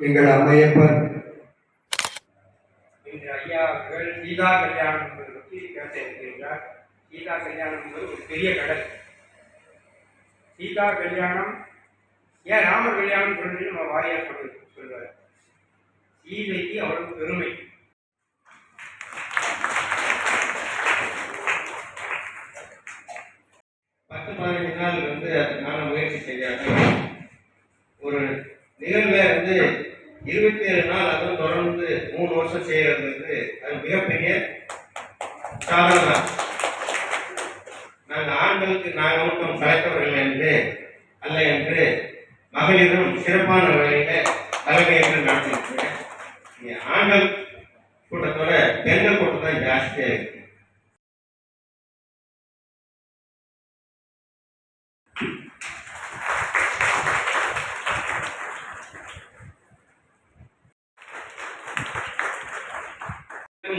எங்கள் அம்மையப்பர் இன்று ஐயா அவர்கள் சீதா கல்யாணம் என்பதை பற்றி பேச இருக்கிறார். சீதா கல்யாணம் என்பது ஒரு பெரிய கடல். சீதா கல்யாணம் ஏன் ராமர் கல்யாணம் சொல்லி நம்ம வாரியார் சொல்வார். சீதைக்கு அவளுக்கு பெருமை. பத்து 15 நாள் அதுக்கான முயற்சி செய்யாங்க. ஒரு நிகழ்வை 27 நாள் அதுவும் தொடர்ந்து 3 வருஷம் செய்யறது அது மிகப்பெரிய சாதனை. நாங்கள் ஆண்களுக்கு நாங்கள் மட்டும் கலைத்தவர்கள் என்று அல்ல என்று மகளிரும் சிறப்பான வகையில தலைமையேற்று நடத்திருக்கிறேன். ஆண்கள் கூட்டத்தோட பெண்கள் கூட்டம் தான் ஜாஸ்தியா இருக்கு.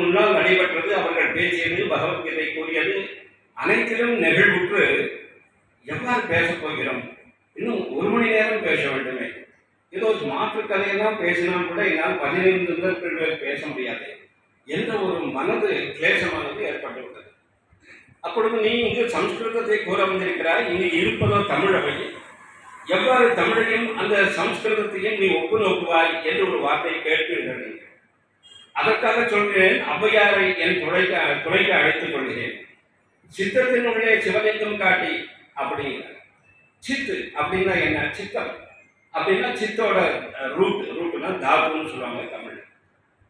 முன்னால் நடைபெற்றது, அவர்கள் பேசியது, பகவத்கீதை கூறியது அனைத்திலும் நெகிழ்வுற்று எவ்வாறு பேசப் போகிறோம்? இன்னும் 1 மணி நேரம் பேச வேண்டுமே. ஏதோ மாற்று கதையெல்லாம் பேசினா கூட என்னால் 15 நிமிடங்கள் பேச முடியாது என்ற ஒரு மனது கிளேசமானது ஏற்பட்டுவிட்டது. அப்பொழுது நீ இங்கு சம்ஸ்கிருதத்தை கூற வந்திருக்கிறாய், இங்கு இருப்பதோ தமிழவை. எவ்வாறு தமிழையும் அந்த சம்ஸ்கிருதத்தையும் நீ ஒப்பு நோக்குவாய் என்று ஒரு வார்த்தையை கேட்பீர்கள். அதற்காக சொல்கிறேன், ஔவையாரை என் துணைக்கு அழைத்துக் கொள்கிறேன். சித்தத்தினுள்ளே சிவலிங்கம் காட்டி அப்படிங்கிற சித்து அப்படின்னா என்ன? சித்தம் அப்படின்னா சித்தோட ரூட்னா தாத்துன்னு சொல்லுவாங்க தமிழ்.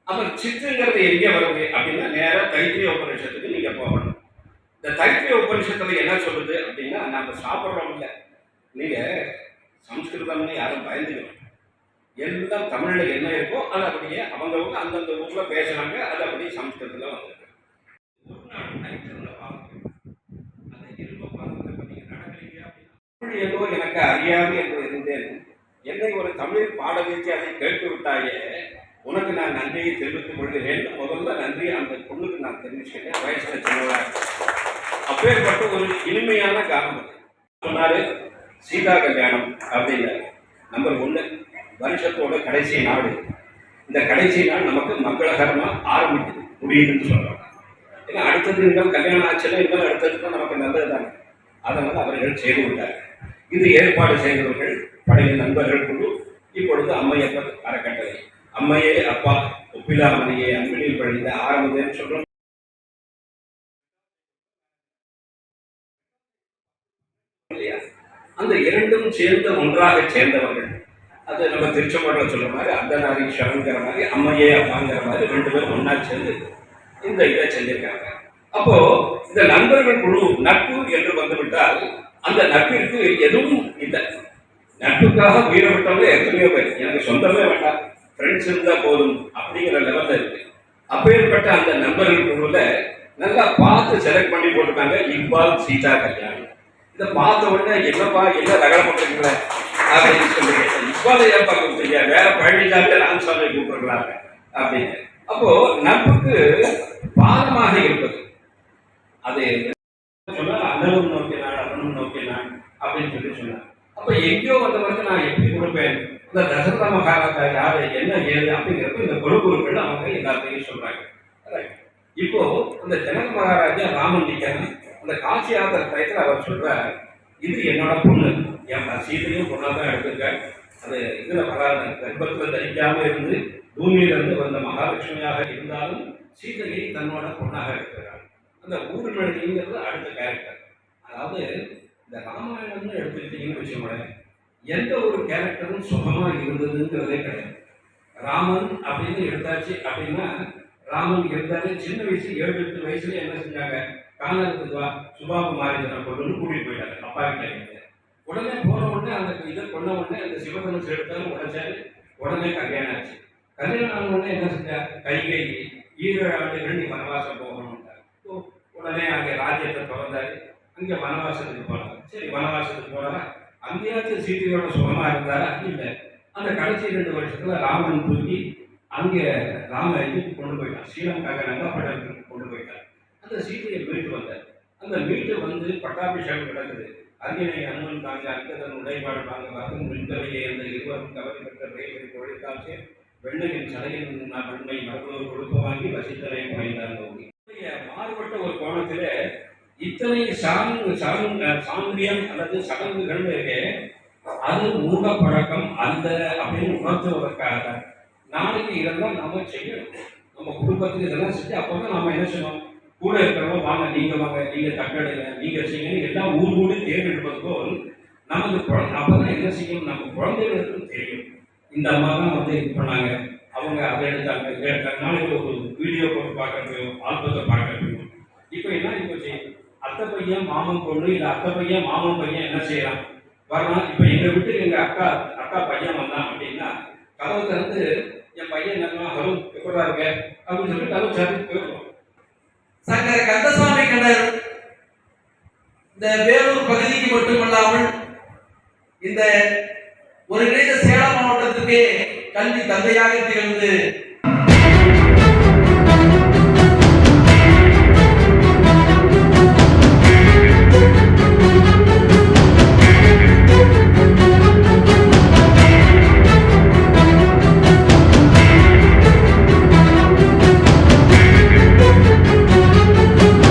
அப்புறம் சித்துங்கிறது எங்கே வருது அப்படின்னா நேராக தைத்திரிய உபநிஷத்துக்கு நீங்க போகணும். இந்த தைத்திரிய உபநிஷத்துல என்ன சொல்லுது அப்படின்னா, நம்ம சாப்பிட்றோம் இல்லை, நீங்க சம்ஸ்கிருதம்னு யாரும் பயந்துக்கணும். எல்லாம் தமிழ்ல என்ன இருக்கோ அது அப்படியே அவங்கவுங்க அந்தந்த ஊர்ல பேசுறாங்க, அது அப்படியே சம்ஸ்கிருதத்துல வந்திருக்கு. ஏதோ எனக்கு அறியாது என்று இருந்தேன். என்னை ஒரு தமிழ் பாட வைத்து அதை கேட்டு விட்டாயே, உனக்கு நான் நன்றியை தெரிவித்துக் கொள்கிறேன். முதல்ல நன்றி அந்த பொண்ணுக்கு நான் தெரிவிச்சுக்கிட்டேன். வயசுல சின்னவா அப்பேற்பட்ட ஒரு இனிமையான காலம் அது. சொன்னாரு சீதா கல்யாணம் அப்படின்னு நம்பர் 1 வருஷத்தோட கடைசி நாடு. இந்த கடைசி நாள் நமக்கு மங்களகரமா ஆரம்பிக்குது, முடியுதுன்னு சொல்றாங்க. ஏன்னா அடுத்தது இன்னும் கல்யாணம் ஆச்சுன்னா இன்னும் அடுத்தது தான் நமக்கு நல்லது தானே. அதனால அவர்கள் செய்து விட்டார்கள். இது ஏற்பாடு செய்தவர்கள் பழைய நண்பர்கள் குழு. இப்பொழுது அம்மையப்பர் அறக்கட்டளை. அம்மையே அப்பா ஒப்பிலாமணியே அன்பினில் பழிந்த ஆரம்பதேன்னு சொல்றோம். அந்த இரண்டும் சேர்ந்த ஒன்றாக சேர்ந்தவர்கள். அது நம்ம திருச்செங்கோட்டில் சொல்ற மாதிரி அர்த்தநாரி ஷரங்கிற மாதிரி அம்மையே அப்பாங்கிற மாதிரி 2 பேரும் ஒன்னா சேர்ந்து இந்த இதை செஞ்சிருக்காங்க. அப்போ இந்த நண்பர்கள் குழு நட்பு என்று வந்துவிட்டால் அந்த நட்பிற்கு எதுவும் இல்லை. நட்புக்காக உயிரை விட்டவங்க எத்தனையோ பேர், எனக்கு சொந்தமே வேண்டாம், ஃப்ரெண்ட்ஸ் இருந்தா போதும் அப்படிங்கிற லெவல்ல இருக்கு. அப்பேற்பட்ட அந்த நண்பர்கள் குழுல நல்லா பார்த்து செலக்ட் பண்ணி போட்டுருக்காங்க இக்பால் சீதா கல்யாணம். இதை பார்த்த உடனே என்னப்பா என்ன ரகலை பண்றீங்களே அப்படின்னு சொல்லி இக்பாலை ஏன் பார்க்க வேற பழனிசாமி ராமசாமி கூப்பிடுறாங்க அப்படின்னு. அப்போ நட்புக்கு பாதமாக இருப்பது அது சொன்னா அண்ணனும் நோக்கினான் அண்ணனும் நோக்கினான் அப்படின்னு சொல்லி சொன்னார். அப்ப எங்கேயோ வந்தவருக்கு நான் எப்படி கொடுப்பேன்? இந்த தசரத மகாராஜா யாரு என்ன ஏது அப்படிங்கிறப்ப இந்த குருகுருக்கள் அவங்க எல்லாத்தையும் சொல்றாங்க. இப்போ அந்த ஜனக மகாராஜா ராமன் நிக்கணும். அந்த காட்சி யாத்திரை டயத்தில் அவர் சொல்றார், இது என்னோட பொண்ணு, என் சீதையும் பொண்ணா தான் எடுத்திருக்கேன். அது இதுல வராது, கர்ப்பத்தில் தரிக்காம இருந்து பூமியில இருந்து வந்த மகாலட்சுமியாக இருந்தாலும் சீதையை தன்னோட பொண்ணாக எடுக்கிறார். அந்த ஊர்மொழிங்கிறது அடுத்த கேரக்டர். அதாவது இந்த ராமாயணம்னு எடுத்துக்கிட்டீங்கன்னு வச்சுக்கோங்களேன், எந்த ஒரு கேரக்டரும் சுகமா இருந்ததுங்கிறதே கிடையாது. ராமன் அப்படின்னு எடுத்தாச்சு அப்படின்னா, ராமன் இருந்தாலே சின்ன வயசு 7-8 வயசுல என்ன செஞ்சாங்க, காணறதுக்கு வா சுபாபு மாரிஜன பொருள்னு கூட்டிட்டு போயிட்டாங்க அப்பா கிட்ட. உடனே போன உடனே அந்த இதை கொண்ட உடனே அந்த சிவதனுஷ் எடுத்தாலும் உடைச்சாரு. உடனே கல்யாணம் ஆச்சு. கல்யாணம் ஆன உடனே என்ன செஞ்சார், கைகை 7 ஆண்டுகள் நீ வனவாசம் போகணும். உடனே அங்கே ராஜ்யத்தை திறந்தாரு. அங்கே வனவாசத்துக்கு போனாங்க. சரி வனவாசத்துக்கு போனாரா, அங்கேயாச்சும் சீதையோட சுகமா இருந்தாரா? இல்லை. அந்த கடைசி 2 வருஷத்துல ராமன் தூக்கி அங்கே ராம இதுக்கு கொண்டு போயிட்டான், ஸ்ரீலங்காக நங்கப்படத்துக்கு கொண்டு போயிட்டார். அந்த சீதையை மீட்டு வந்தார். அந்த மீட்டு வந்து பட்டாபிஷேகம் நடக்குது. அரியணை அண்ணன் தாங்க அங்கதன் உடைபாடு வாங்க வரும் விண்கவையை அந்த இருவரும் கவரி பெற்ற பெயரை தொழிற்காட்சி வெண்ணையின் சடையின் வெண்மை மரபுகள் கொடுக்க வாங்கி வசித்தனை குறைந்தார் மாறுபட்ட ஒரு கோணத்திலே இத்தனை சாங்கியம் அல்லது சடங்குகள் இருக்கே அது மூட பழக்கம் அல்ல அப்படின்னு உணர்த்துவதற்காக நாளைக்கு இதெல்லாம் நாம செய்யணும். நம்ம குடும்பத்துக்கு இதெல்லாம் செஞ்சு அப்பதான் நாம என்ன செய்யணும், கூட இருக்கிறவங்க வாங்க நீங்க தக்கடுங்க நீங்க செய்யணும் எல்லாம் ஊர் கூடி தேர்ந்தெடுப்பது போல் நமக்கு குழந்தை அப்பதான் என்ன செய்யணும், நம்ம குழந்தைகளுக்கும் தெரியும். இந்த அம்மா தான் வந்து இது பண்ணாங்க, அவங்க அதை எடுத்தாங்க இதை எடுத்தாங்க, நாளைக்கு ஒரு வீடியோ போட்டு பார்க்கறதையும் ஆல்பத்தை பார்க்கறதையும் இப்போ என்ன இப்போ செய்யும், அத்தை பையன் மாமன் பொண்ணு இல்லை அத்தை பையன் மாமன் பையன் என்ன செய்யலாம் வரலாம். இப்போ எங்கள் வீட்டுக்கு எங்கள் அக்கா பையன் வந்தான் அப்படின்னா கதவை திறந்து என் பையன் என்ன ஹலோ எப்படா இருக்க அப்படின்னு சொல்லி கதவு சார்ஜ் போயிடுவோம். சங்கர கந்தசுவாமி கண்டர் இந்த வேலூர் பகுதிக்கு மட்டுமல்லாமல் இந்த ஒருங்கிணைந்த சேலம் மாவட்டத்துக்கே கல்வி தந்தையாக திகழ்ந்து